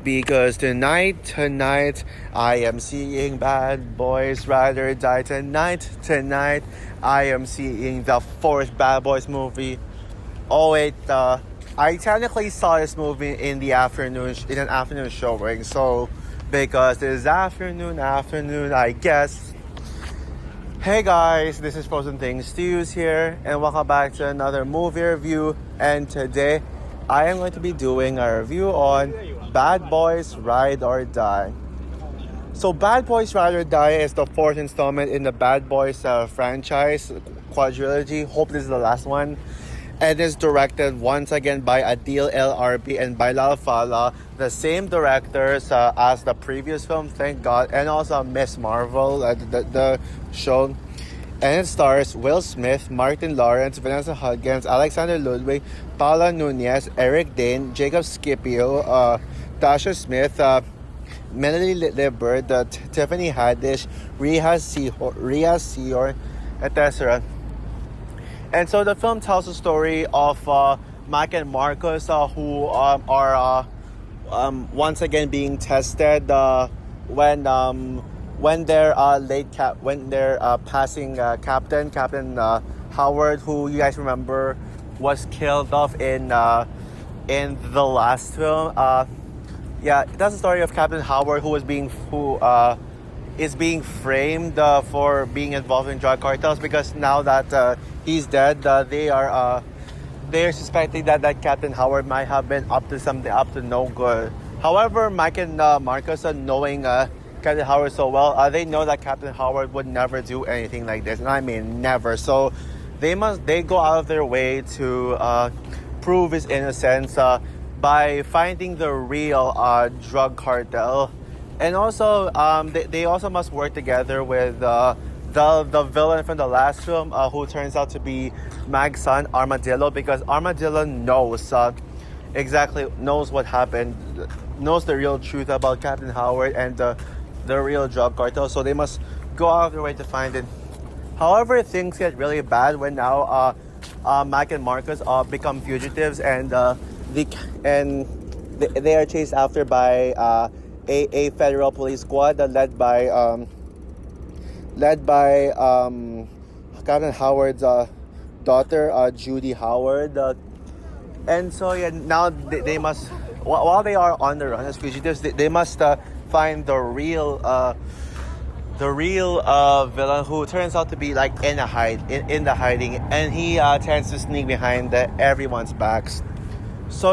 Because tonight, I am seeing Bad Boys Ride or Die. Tonight, I am seeing the fourth Bad Boys movie. Oh wait, I technically saw this movie in the afternoon, in an afternoon showing. So, because this afternoon, I guess. Hey guys, this is Frozen Things Stews here, and welcome back to another movie review. And today, I am going to be doing a review on Bad Boys Ride or Die. So, Bad Boys Ride or Die is the fourth installment in the Bad Boys franchise quadrilogy. Hope this is the last one. And is directed once again by Adil El Arbi and Bilal Fallah, the same directors as the previous film, thank God, and also Miss Marvel, the show. And it stars Will Smith, Martin Lawrence, Vanessa Hudgens, Alexander Ludwig, Paula Nunez, Eric Dane, Jacob Scipio, Tasha Smith, Melanie Liburd, Tiffany Haddish, Rhea Seehorn, etc. And so the film tells the story of Mac and Marcus, who are once again being tested when they're passing Captain Howard, who you guys remember was killed off in the last film. That's the story of Captain Howard, who is being framed for being involved in drug cartels, because now that he's dead, they're suspecting that Captain Howard might have been up to no good. However, Mike and Marcus, knowing Captain Howard so well, they know that Captain Howard would never do anything like this, and I mean never. So they go out of their way to prove his innocence by finding the real drug cartel. And also, they also must work together with the villain from the last film, who turns out to be Mag's son, Armadillo, because Armadillo knows what happened, knows the real truth about Captain Howard and the real drug cartel. So they must go out of their way to find it. However, things get really bad when now Mac and Marcus become fugitives, and they are chased after by a federal police squad led by Captain Howard's daughter, Judy Howard. And so now they must, while they are on the run as fugitives, they must find the real villain, who turns out to be like in the hiding, and he tends to sneak behind everyone's backs. As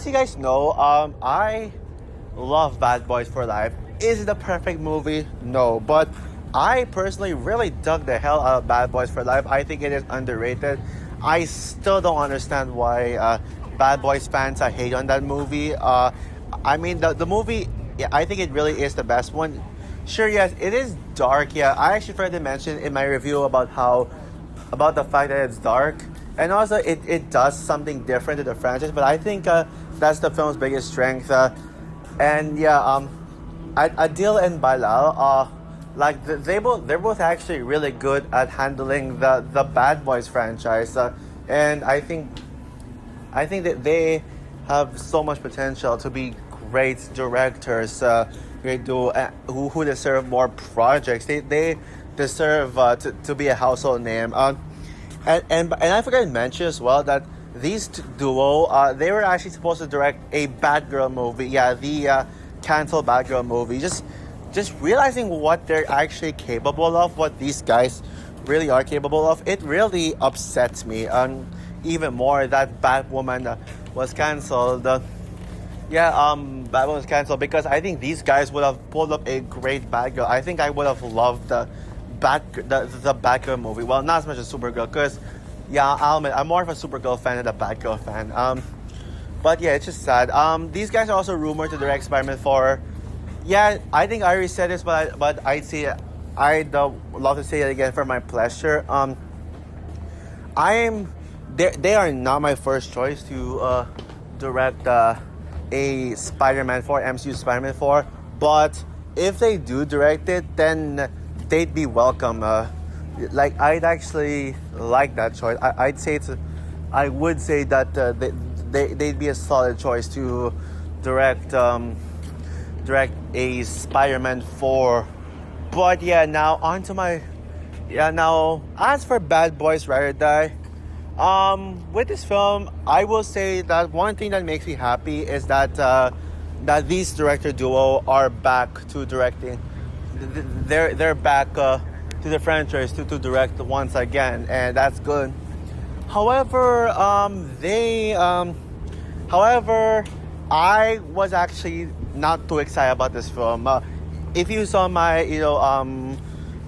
you guys know, I love Bad Boys for Life. Is it the perfect movie? No, but I personally really dug the hell out of Bad Boys for Life. I think it is underrated. I still don't understand why Bad Boys fans hate on that movie. I mean, the movie, I think it really is the best one. Sure, yes, it is dark. Yeah, I actually forgot to mention in my review about the fact that it's dark. And also, it does something different to the franchise, but I think that's the film's biggest strength. Adil and Bilal, they're both actually really good at handling the Bad Boys franchise, and I think that they have so much potential to be great directors, who deserve more projects. They deserve to be a household name. And I forgot to mention as well that these duo, they were actually supposed to direct a Batgirl movie. Yeah, the canceled Batgirl movie. Just realizing what they're actually capable of, what these guys really are capable of, it really upsets me. Even more that Batwoman was canceled. Batwoman was canceled because I think these guys would have pulled up a great Batgirl. I think I would have loved the Batgirl movie. Well, not as much as Supergirl, because I'll admit, I'm more of a Supergirl fan than a Batgirl fan. But yeah, it's just sad. These guys are also rumored to direct Spider-Man 4. Yeah, I think I already said this, but I'd love to say it again for my pleasure. They are not my first choice to direct a Spider-Man 4, MCU Spider-Man 4, but if they do direct it, then they'd be welcome. I'd actually like that choice. I'd say I would say that they'd be a solid choice to direct direct a Spider-Man 4. But yeah, now on to my now as for Bad Boys Ride or Die, with this film, I will say that one thing that makes me happy is that that these director duo are back to directing. They're back to the franchise to direct once again, and that's good. However, however, I was actually not too excited about this film. If you saw my,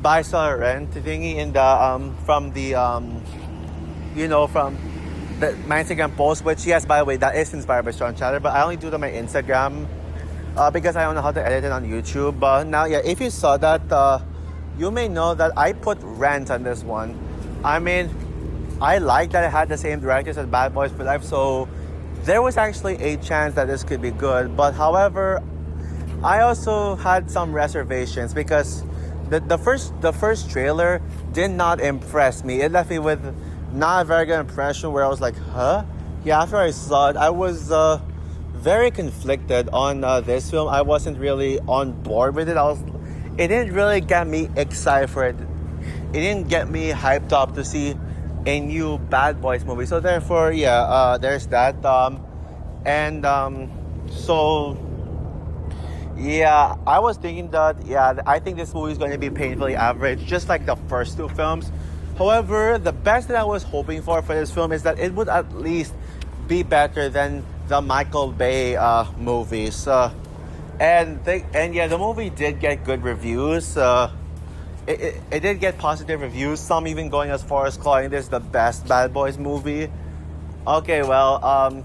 buy sell rent thingy in the from the from my Instagram post, which yes, by the way, that is inspired by Sean Chatter, but I only do it on my Instagram because I don't know how to edit it on YouTube. But now, yeah, if you saw that, you may know that I put Rent on this one. I mean, I like that it had the same directors as Bad Boys for Life, so there was actually a chance that this could be good. But however, I also had some reservations because the first trailer did not impress me. It left me with not a very good impression where I was like, huh? Yeah, after I saw it, I was very conflicted on this film. I wasn't really on board with it. It didn't really get me excited for it. It didn't get me hyped up to see a new Bad Boys movie. So therefore, yeah, there's that. So yeah, I was thinking that, yeah, I think this movie is going to be painfully average, just like the first two films. However, the best that I was hoping for this film is that it would at least be better than the Michael Bay movies. And yeah, the movie did get good reviews. It did get positive reviews. Some even going as far as calling this the best Bad Boys movie. Okay, well,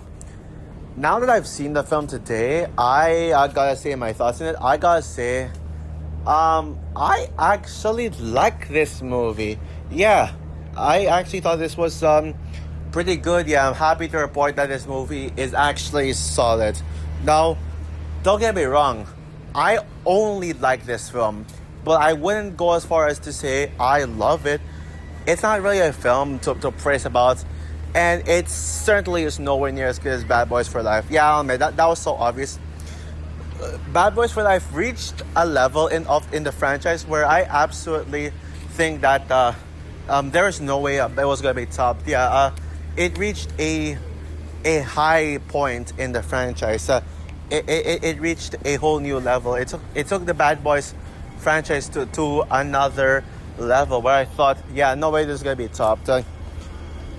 now that I've seen the film today, I gotta say my thoughts on it. I gotta say, I actually like this movie. Yeah, I actually thought this was pretty good. Yeah, I'm happy to report that this movie is actually solid. Now, don't get me wrong, I only like this film, but I wouldn't go as far as to say I love it. It's not really a film to praise about, and it certainly is nowhere near as good as Bad Boys for Life. Yeah, I'll admit, that was so obvious. Bad Boys for Life reached a level in the franchise where I absolutely think that there is no way it was going to be topped. Yeah, it reached a high point in the franchise. It reached a whole new level. It took the Bad Boys franchise to another level where I thought, yeah, no way this is going to be topped.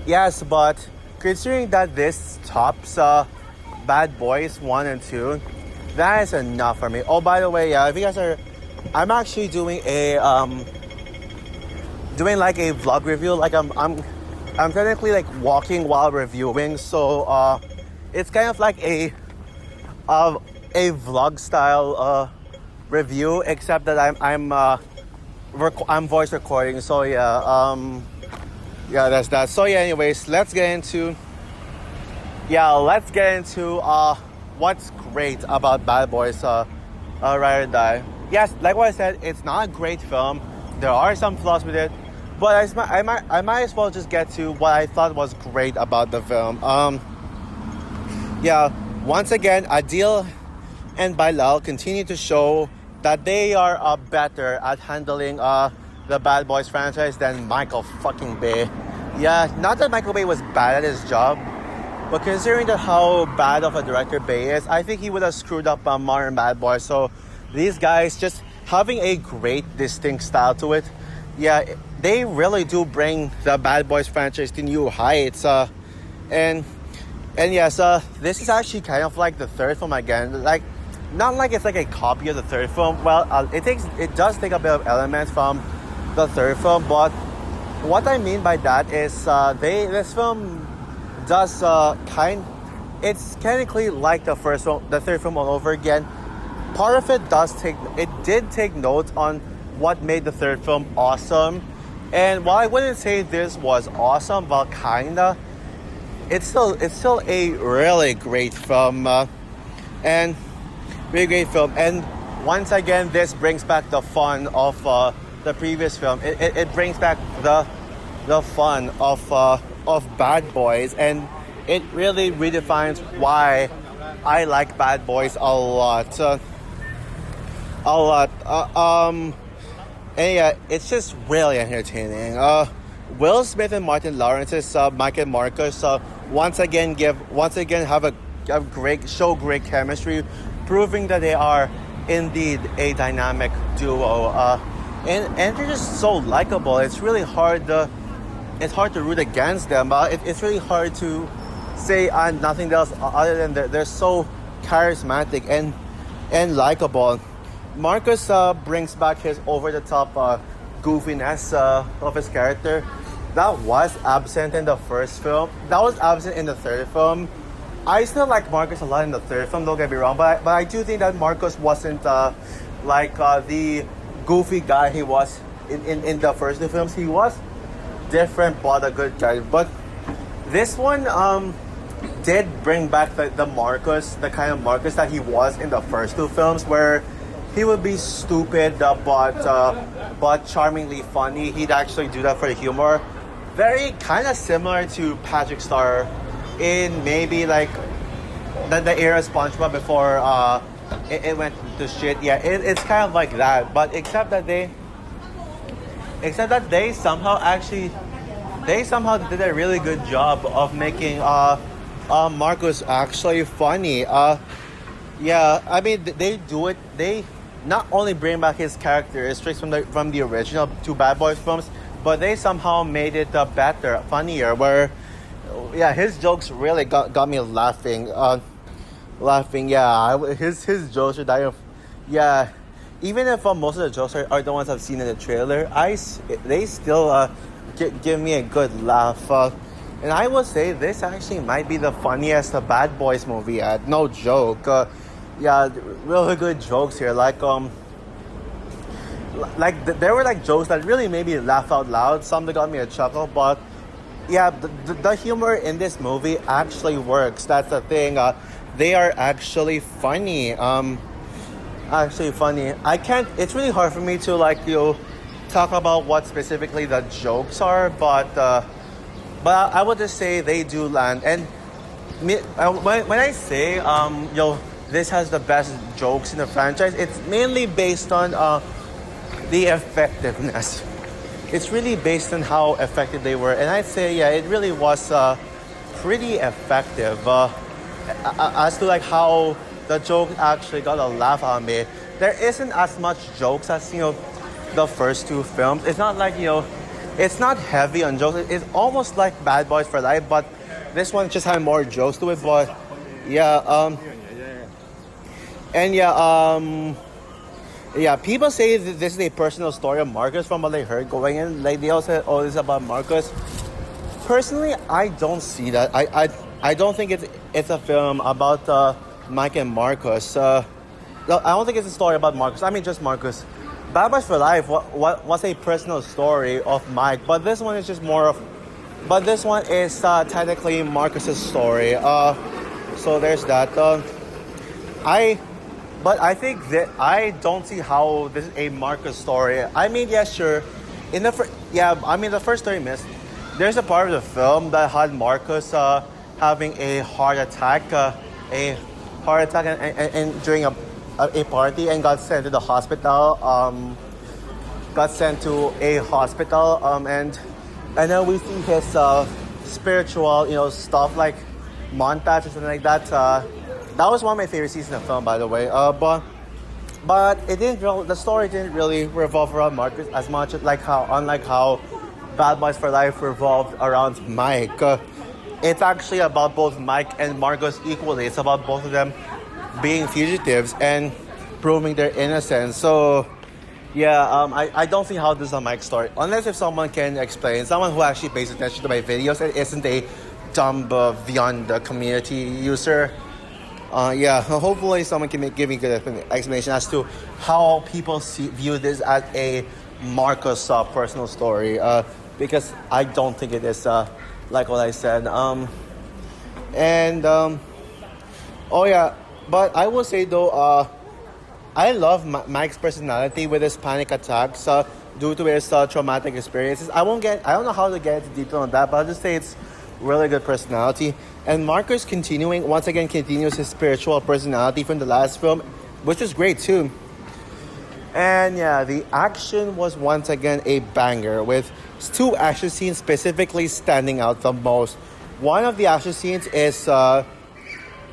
Yes, but considering that this tops Bad Boys 1 and 2, that is enough for me. Oh, by the way, yeah, if you guys are, I'm actually doing like a vlog review. Like I'm technically like walking while reviewing, so it's kind of like a vlog style review, except that I'm voice recording. So yeah, yeah, that's that. So yeah, anyways, let's get into what's great about Bad Boys Ride or Die. Yes, like what I said, it's not a great film. There are some flaws with it, but I might as well just get to what I thought was great about the film. Yeah, once again, Adil and Bilal continue to show that they are better at handling the Bad Boys franchise than Michael fucking Bay. Yeah, not that Michael Bay was bad at his job, but considering that how bad of a director Bay is, I think he would have screwed up modern Bad Boys. So these guys just having a great distinct style to it, yeah, they really do bring the Bad Boys franchise to new heights. And yes, this is actually kind of like the third film again. Like, not like it's like a copy of the third film. Well, it does take a bit of elements from the third film, but what I mean by that is this film does it's technically like the first film, the third film all over again. Part of it did take note on what made the third film awesome. And while I wouldn't say this was awesome, well, kinda, it's still a really great film, and really great film. And once again, this brings back the fun of the previous film. It brings back the fun of of Bad Boys, and it really redefines why I like Bad Boys a lot. A lot. And yeah, it's just really entertaining. Will Smith and Martin Lawrence's Mike and Marcus once again have a great chemistry, proving that they are indeed a dynamic duo. And they're just so likable. It's really hard to root against them. It's really hard to say nothing else other than they're so charismatic and likable. Marcus brings back his over-the-top goofiness of his character. That was absent in the first film. That was absent in the third film. I still like Marcus a lot in the third film, don't get me wrong, but I do think that Marcus wasn't the goofy guy he was in the first two films. He was different but a good guy. But this one did bring back the Marcus, the kind of Marcus that he was in the first two films, where he would be stupid but charmingly funny. He'd actually do that for the humor. Very kind of similar to Patrick Star in maybe like the era of SpongeBob before it went to shit. Yeah, it's kind of like that, but except that they somehow did a really good job of making Marcus actually funny. Yeah, I mean they do it. They not only bring back his characteristics from the original two Bad Boys films, but they somehow made it better, funnier. Where, yeah, his jokes really got me laughing. Yeah, his jokes are dying. Yeah, even if most of the jokes are the ones I've seen in the trailer, they still give me a good laugh. And I will say this actually might be the funniest Bad Boys movie yet. No joke. Yeah, really good jokes here. There were like jokes that really made me laugh out loud. Some that got me a chuckle, but yeah, the humor in this movie actually works. That's the thing. They are actually funny. Actually funny. It's really hard for me to talk about what specifically the jokes are, but I would just say they do land. And when I say this has the best jokes in the franchise, it's mainly based on the effectiveness. It's really based on how effective they were, and I'd say it really was pretty effective. As to how the joke actually got a laugh out of me, there isn't as much jokes as the first two films. It's not it's not heavy on jokes. It's almost like Bad Boys for Life, but this one just had more jokes to it. But yeah, people say that this is a personal story of Marcus from what they heard going in. They all said, "Oh, this is about Marcus." Personally, I don't see that. I don't think it's a film about Mike and Marcus. No, I don't think it's a story about Marcus. I mean, just Marcus. Bad Boys for Life was a personal story of Mike, but this one is just more of. But this one is technically Marcus's story. So there's that. But I think that I don't see how this is a Marcus story. I mean, yeah, sure. The first 30 minutes, there's a part of the film that had Marcus having a heart attack, and during a party, and got sent to the hospital. And then we see his spiritual, stuff like montage or something like that. That was one of my favorite scenes in the film, by the way. But it didn't. The story didn't really revolve around Marcus as much, unlike how Bad Boys for Life revolved around Mike. It's actually about both Mike and Marcus equally. It's about both of them being fugitives and proving their innocence. So, yeah, I don't see how this is a Mike story, unless if someone can explain, someone who actually pays attention to my videos and isn't a dumb beyond the community user. Hopefully someone can give me good explanation as to how people view this as a Marcus personal story, because I don't think it is like what I said. But I will say though, I love Mike's personality with his panic attacks due to his traumatic experiences. I don't know how to get into detail on that, but I'll just say really good personality. And Marcus continues his spiritual personality from the last film, which was great too. And yeah, the action was once again a banger, with two action scenes specifically standing out the most. One of the action scenes is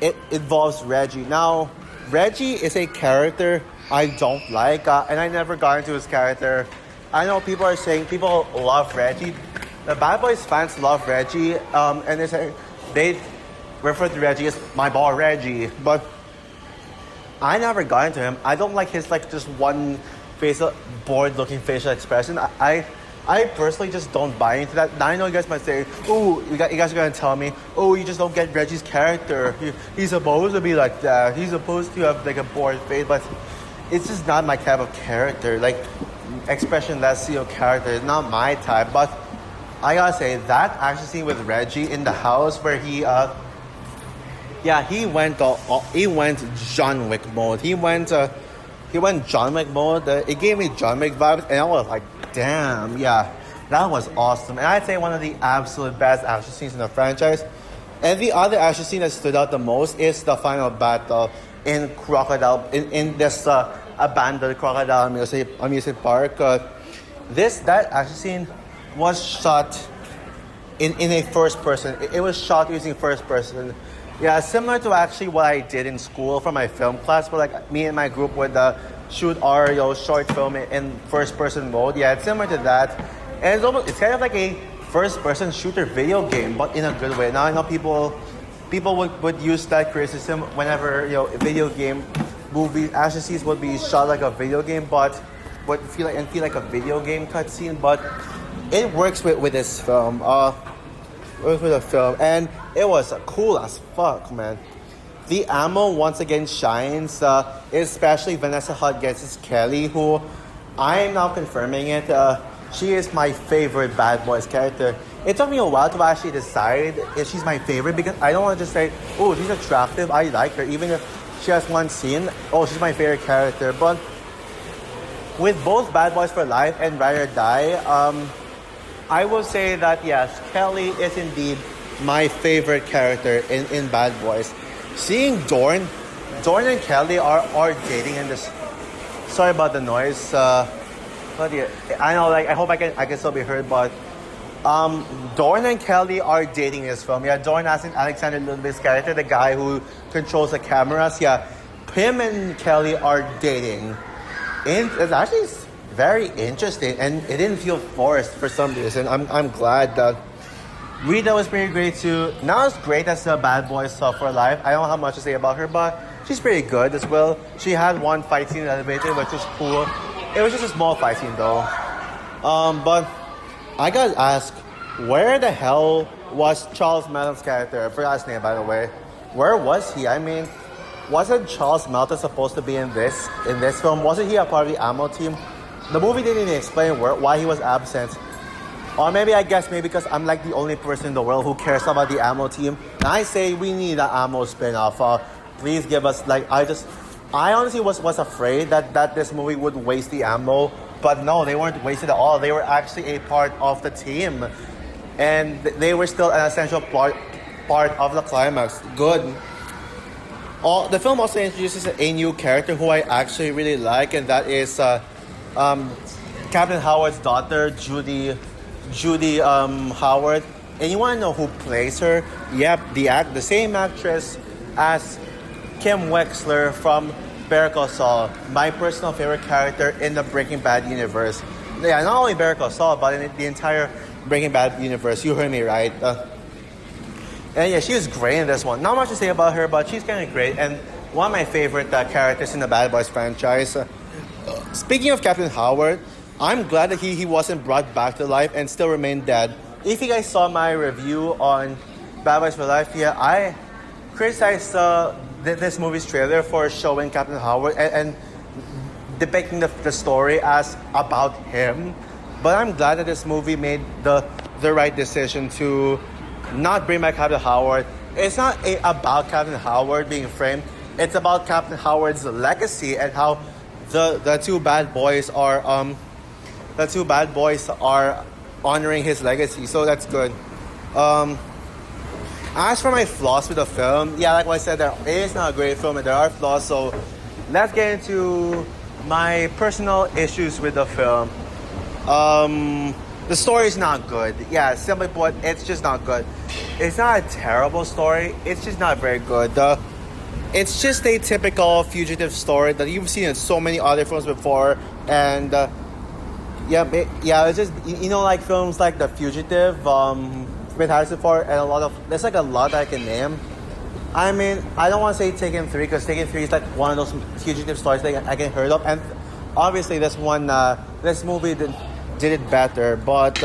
it involves Reggie. Now, Reggie is a character I don't like, and I never got into his character. I know people are saying people love Reggie. The Bad Boys fans love Reggie, and they refer to Reggie as my boy Reggie, but I never got into him. I don't like his like just one facial bored looking facial expression. I personally just don't buy into that. Now I know you guys might say, "Oh, you guys are gonna tell me, oh, you just don't get Reggie's character. He's supposed to be like that. He's supposed to have like a bored face," but it's just not my type of character. Like expressionless, character is not my type. But I gotta say that action scene with Reggie in the house where he went John Wick mode. He went John Wick mode. It gave me John Wick vibes, and I was like, damn, yeah, that was awesome. And I'd say one of the absolute best action scenes in the franchise. And the other action scene that stood out the most is the final battle in this abandoned crocodile amusement park. That action scene was shot in a first person. It was shot using first person. Yeah, similar to actually what I did in school for my film class, where like me and my group would shoot our short film in first person mode. Yeah, it's similar to that. And it's kind of like a first person shooter video game, but in a good way. Now I know people would use that criticism whenever video game movies action scenes would be shot like a video game, but would feel like a video game cutscene. But it works with this film. With the film, and it was cool as fuck, man. The ammo once again shines, especially Vanessa Hudgens' Kelly, who I am now confirming it. She is my favorite Bad Boys character. It took me a while to actually decide if she's my favorite, because I don't want to just say, oh, she's attractive, I like her, even if she has one scene, oh, she's my favorite character. But with both Bad Boys for Life and Ride or Die, I will say that yes, Kelly is indeed my favorite character in Bad Boys. Seeing Dorn and Kelly are dating in this. Sorry about the noise. But yeah, I know, like I hope I can still be heard. But Dorn and Kelly are dating in this film. Yeah, Dorn as in Alexander Ludwig's character, the guy who controls the cameras. Yeah, him and Kelly are dating. And it's actually very interesting, and it didn't feel forced for some reason. I'm glad that Rita was pretty great too. Not as great as the Bad Boys for Life. I don't have much to say about her, but she's pretty good as well. She had one fight scene in the elevator, which was cool. It was just a small fight scene though. But I gotta ask, where the hell was Charles Melton's character? I forgot his name, by the way. Where was he? I mean, wasn't Charles Melton supposed to be in this film? Wasn't he a part of the ammo team? The movie didn't even explain why he was absent. Or maybe because I'm like the only person in the world who cares about the ammo team. And I say we need an ammo spin-off. Please give us, I honestly was afraid that this movie would waste the ammo. But no, they weren't wasted at all. They were actually a part of the team. And they were still an essential part of the climax. Good. The film also introduces a new character who I actually really like, and that is Captain Howard's daughter, Judy Howard. And you want to know who plays her? Yep, the same actress as Kim Wexler from Better Call Saul, my personal favorite character in the Breaking Bad universe. Yeah, not only Better Call Saul, but in the entire Breaking Bad universe. You heard me right. And yeah, she was great in this one. Not much to say about her, but she's kind of great. And one of my favorite characters in the Bad Boys franchise. Speaking of Captain Howard, I'm glad that he wasn't brought back to life and still remained dead. If you guys saw my review on Bad Boys for Life, yeah, I criticized this movie's trailer for showing Captain Howard and depicting the story as about him. But I'm glad that this movie made the right decision to not bring back Captain Howard. It's not about Captain Howard being framed. It's about Captain Howard's legacy and how the two bad boys are honoring his legacy. So that's good. As for my flaws with the film, yeah, like I said, it is not a great film and there are flaws. So let's get into my personal issues with the film. The story is not good. Yeah, simply put, it's just not good. It's not a terrible story. It's just not very good. It's just a typical fugitive story that you've seen in so many other films before, and it's just like films like The Fugitive, with Harrison Ford, and there's like a lot that I can name. I mean, I don't want to say Taken 3 because Taken 3 is like one of those fugitive stories that I can heard of, and obviously this movie did it better, but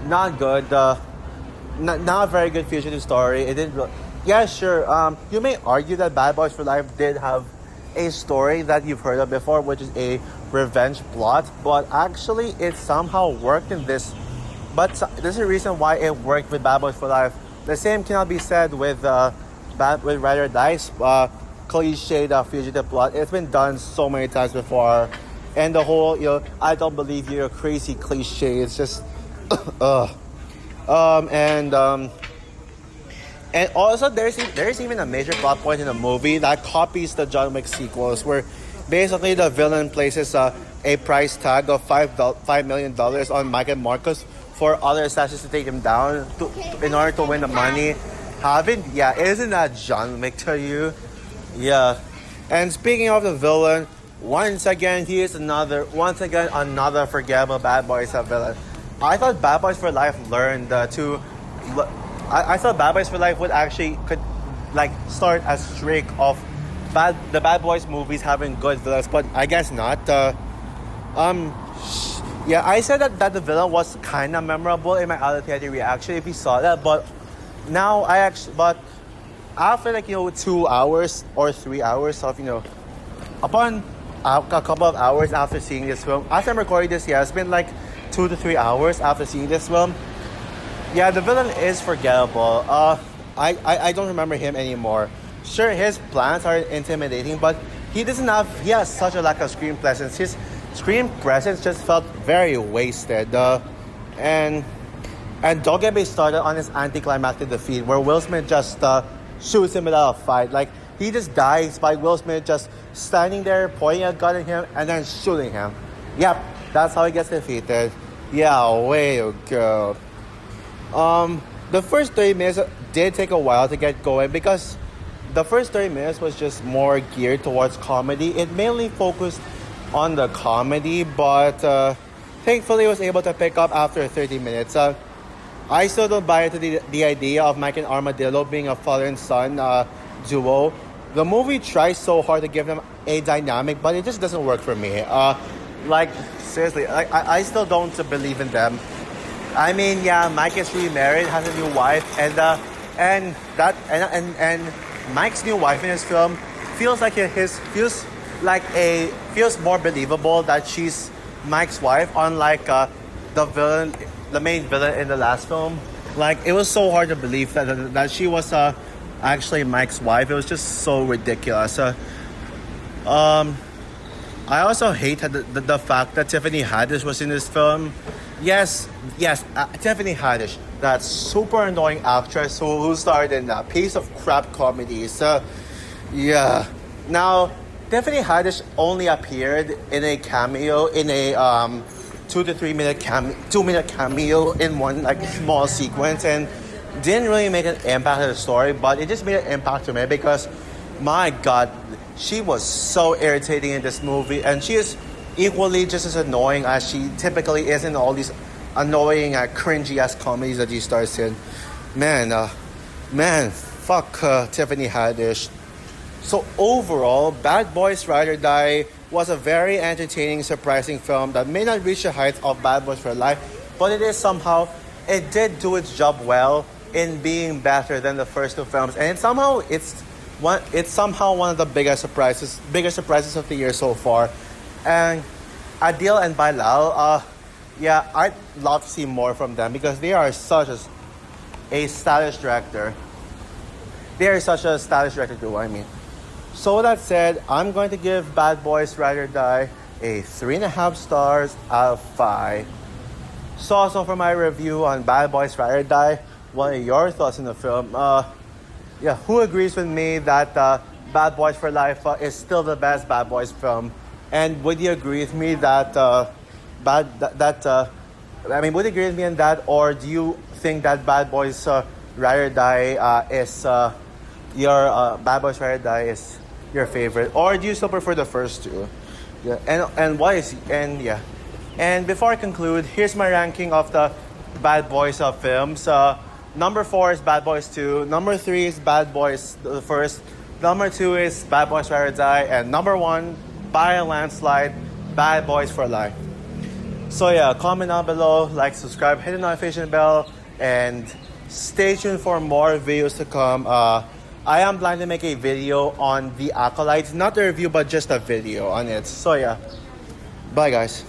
not good. Not a very good fugitive story. It didn't. Yeah, sure. You may argue that Bad Boys for Life did have a story that you've heard of before, which is a revenge plot, but actually it somehow worked in this. But there's a reason why it worked with Bad Boys for Life. The same cannot be said with Ride or Die's cliched fugitive plot. It's been done so many times before, and the whole I don't believe you're crazy cliche. It's just, and also there's even a major plot point in the movie that copies the John Wick sequels, where basically the villain places a price tag of $5 million on Mike and Marcus for other assassins to take him down in order to win the money. Isn't that John Wick to you? Yeah. And speaking of the villain, once again another forgettable Bad Boys villain. I thought Bad Boys for Life learned I thought Bad Boys for Life could start a streak of the Bad Boys movies having good villains, but I guess not. I said that the villain was kind of memorable in my other theater reaction if you saw that, but now after 2 hours or 3 hours of upon a couple of hours after seeing this film, as I'm recording this, it's been 2 to 3 hours after seeing this film. Yeah, the villain is forgettable. I don't remember him anymore. Sure, his plans are intimidating, but he has such a lack of screen presence. His screen presence just felt very wasted. And don't get me started on his anticlimactic defeat, where Will Smith just shoots him without a fight. He just dies by Will Smith just standing there, pointing a gun at him, and then shooting him. Yep, that's how he gets defeated. Yeah, way to go. The first 30 minutes did take a while to get going because the first 30 minutes was just more geared towards comedy. It mainly focused on the comedy, but thankfully was able to pick up after 30 minutes. I still don't buy into the idea of Mike and Armadillo being a father and son duo. The movie tries so hard to give them a dynamic, but it just doesn't work for me. Seriously, I still don't believe in them. I mean, Mike is remarried, has a new wife, and Mike's new wife in his film feels more believable that she's Mike's wife, unlike the main villain in the last film. It was so hard to believe that she was actually Mike's wife. It was just so ridiculous. I also hate the fact that Tiffany Haddish was in this film. Yes, Tiffany Haddish, that super annoying actress who starred in a piece of crap comedies. Now, Tiffany Haddish only appeared in a cameo, in a 2 to 3 minute 2-minute cameo in one small sequence, and didn't really make an impact on the story, but it just made an impact to me because, my God, she was so irritating in this movie, and she is equally just as annoying as she typically is in all these annoying, cringy-ass comedies that she stars in. Fuck Tiffany Haddish. So overall, Bad Boys Ride or Die was a very entertaining, surprising film that may not reach the heights of Bad Boys for Life, but it did do its job well in being better than the first two films, and it's somehow one of the bigger surprises of the year so far. And Adil and Bilal, I'd love to see more from them because they are such a stylish director. They are such a stylish director too, I mean. So with that said, I'm going to give Bad Boys Ride or Die a 3.5 stars out of 5. So also for my review on Bad Boys Ride or Die, what are your thoughts on the film? Yeah, who agrees with me that Bad Boys for Life is still the best Bad Boys film? And would you agree with me that would you agree with me on that, or do you think that Bad Boys Ride or Die is your Bad Boys Ride or Die is your favorite, or do you still prefer the first two? Yeah, and why is and yeah, and before I conclude, here's my ranking of the Bad Boys films. Number 4 is Bad Boys 2. Number 3 is Bad Boys the first. Number 2 is Bad Boys Ride or Die, and number 1 by a landslide, Bad Boys for Life. So yeah, comment down below, like, subscribe, hit the notification bell, and stay tuned for more videos to come. I am planning to make a video on The Acolyte, not a review, but just a video on it. So yeah, bye guys.